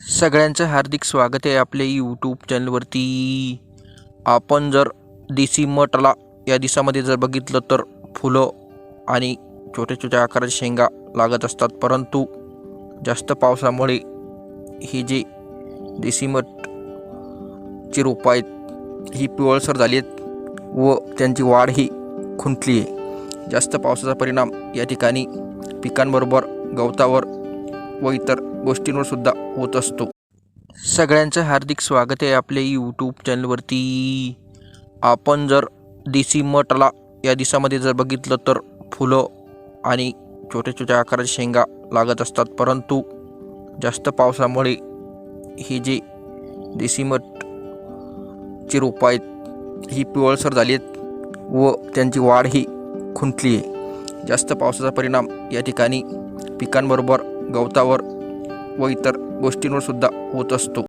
सगळ्यांचं हार्दिक स्वागत आहे आपल्या यूट्यूब चॅनलवरती. आपण जर देसी मटला या दिवसामध्ये जर बघितलं तर फुलं आणि छोट्या छोट्या आकाराच्या शेंगा लागत असतात, परंतु जास्त पावसामुळे ही जी देसी मटची रोपं आहेत ही पिवळसर झाली आहेत व त्यांची वाढ ही खुंटली आहे. जास्त पावसाचा परिणाम या ठिकाणी पिकांबरोबर गवतावर व इतर गोष्टींवर सुद्धा होत असतो. सगळ्यांचं हार्दिक स्वागत आहे आपल्या यूट्यूब चॅनलवरती. आपण जर देसी मटला या दिवसामध्ये जर बघितलं तर फुलं आणि छोट्या छोट्या आकाराच्या शेंगा लागत असतात, परंतु जास्त पावसामुळे ही जी देसी मटची रोपं आहेत ही पिवळसर झाली आहेत व त्यांची वाढ ही खुंटली आहे. जास्त पावसाचा परिणाम या ठिकाणी पिकांबरोबर गवतावर व इतर गोष्टींवर सुद्धा होत असतो.